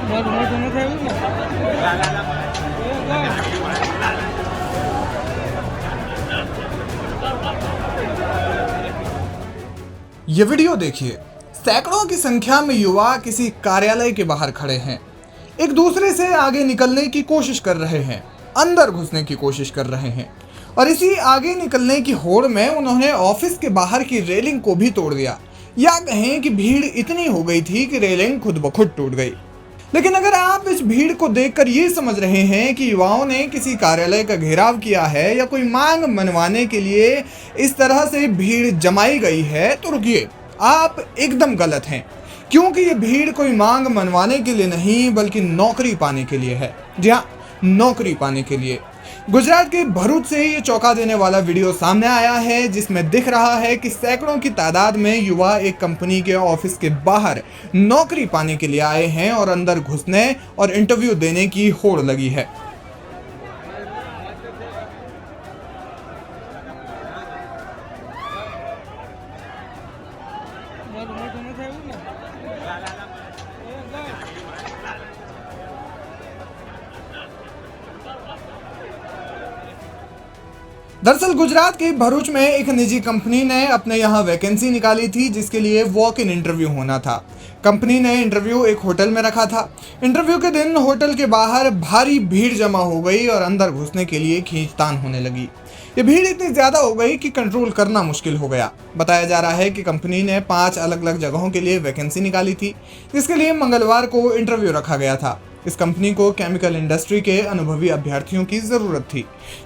ये वीडियो देखिए। सैकड़ों की संख्या में युवा किसी कार्यालय के बाहर खड़े हैं, एक दूसरे से आगे निकलने की कोशिश कर रहे हैं, अंदर घुसने की कोशिश कर रहे हैं और इसी आगे निकलने की होड़ में उन्होंने ऑफिस के बाहर की रेलिंग को भी तोड़ दिया, या कहें कि भीड़ इतनी हो गई थी कि रेलिंग खुद ब खुद टूट गई। लेकिन अगर आप इस भीड़ को देखकर ये समझ रहे हैं कि युवाओं ने किसी कार्यालय का घेराव किया है या कोई मांग मनवाने के लिए इस तरह से भीड़ जमाई गई है, तो रुकिए, आप एकदम गलत हैं। क्योंकि ये भीड़ कोई मांग मनवाने के लिए नहीं बल्कि नौकरी पाने के लिए है। जी हाँ, नौकरी पाने के लिए। गुजरात के भरूच से ये चौंका देने वाला वीडियो सामने आया है, जिसमें दिख रहा है कि सैकड़ों की तादाद में युवा एक कंपनी के ऑफिस के बाहर नौकरी पाने के लिए आए हैं और अंदर घुसने और इंटरव्यू देने की होड़ लगी है। दरअसल गुजरात के भरूच में एक निजी कंपनी ने अपने यहाँ वैकेंसी निकाली थी, जिसके लिए वॉक इन इंटरव्यू होना था। कंपनी ने इंटरव्यू एक होटल में रखा था। इंटरव्यू के दिन होटल के बाहर भारी भीड़ जमा हो गई और अंदर घुसने के लिए खींचतान होने लगी। ये भीड़ इतनी ज्यादा हो गई कि कंट्रोल करना मुश्किल हो गया। बताया जा रहा है कि कंपनी ने 5 अलग अलग जगहों के लिए वैकेंसी निकाली थी, जिसके लिए मंगलवार को इंटरव्यू रखा गया था। इस कंपनी को केमिकल इंडस्ट्री के अनुभवी अभ्यर्थियों की जरूरत थी।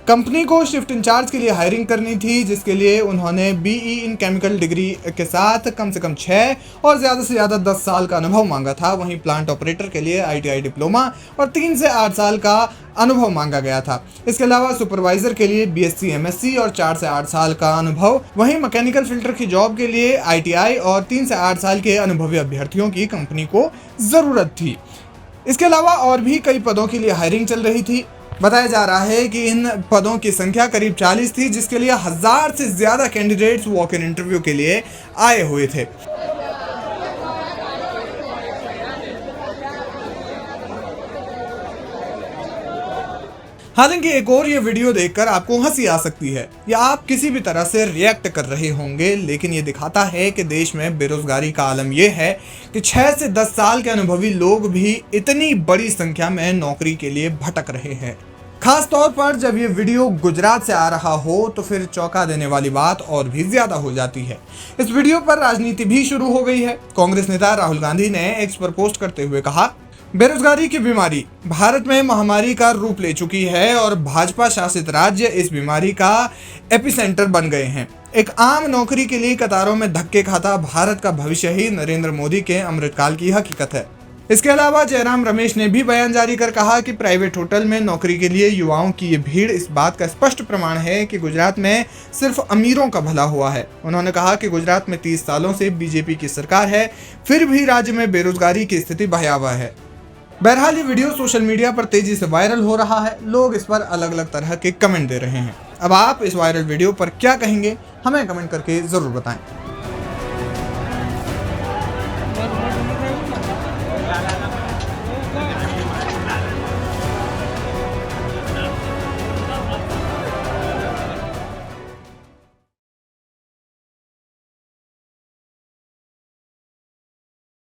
कंपनी को शिफ्ट इंचार्ज के लिए हायरिंग करनी थी, जिसके लिए उन्होंने बीई इन केमिकल डिग्री के साथ कम से कम 6 और ज़्यादा से ज़्यादा 10 साल का अनुभव मांगा था। वहीं प्लांट ऑपरेटर के लिए ITI डिप्लोमा और 3 से 8 साल का अनुभव मांगा गया था। इसके अलावा सुपरवाइजर के लिए BSc MSc और 4 से 8 साल का अनुभव। वहीं मैकेनिकल फिल्टर की जॉब के लिए ITI और 3 से 8 साल के अनुभवी अभ्यर्थियों की कंपनी को ज़रूरत थी। इसके अलावा और भी कई पदों के लिए हायरिंग चल रही थी। बताया जा रहा है कि इन पदों की संख्या करीब 40 थी, जिसके लिए 1000 से ज़्यादा कैंडिडेट्स वॉक इन इंटरव्यू के लिए आए हुए थे। हालांकि एक और ये वीडियो देखकर आपको हंसी आ सकती है या आप किसी भी तरह से रिएक्ट कर रहे होंगे, लेकिन ये दिखाता है कि देश में बेरोजगारी का आलम यह है कि 6 से 10 साल के अनुभवी लोग भी इतनी बड़ी संख्या में नौकरी के लिए भटक रहे हैं। खास तौर पर जब ये वीडियो गुजरात से आ रहा हो तो फिर चौंका देने वाली बात और भी ज्यादा हो जाती है। इस वीडियो पर राजनीति भी शुरू हो गई है। कांग्रेस नेता राहुल गांधी ने एक्स पर पोस्ट करते हुए कहा, बेरोजगारी की बीमारी भारत में महामारी का रूप ले चुकी है और भाजपा शासित राज्य इस बीमारी का एपिसेंटर बन गए हैं। एक आम नौकरी के लिए कतारों में धक्के खाता भारत का भविष्य ही नरेंद्र मोदी के अमृतकाल की हकीकत है। इसके अलावा जयराम रमेश ने भी बयान जारी कर कहा कि प्राइवेट होटल में नौकरी के लिए युवाओं की ये भीड़ इस बात का स्पष्ट प्रमाण है कि गुजरात में सिर्फ अमीरों का भला हुआ है। उन्होंने कहा कि गुजरात में 30 सालों से बीजेपी की सरकार है, फिर भी राज्य में बेरोजगारी की स्थिति भयावह है। बहरहाल ये वीडियो सोशल मीडिया पर तेजी से वायरल हो रहा है। लोग इस पर अलग अलग तरह के कमेंट दे रहे हैं। अब आप इस वायरल वीडियो पर क्या कहेंगे, हमें कमेंट करके ज़रूर बताएं।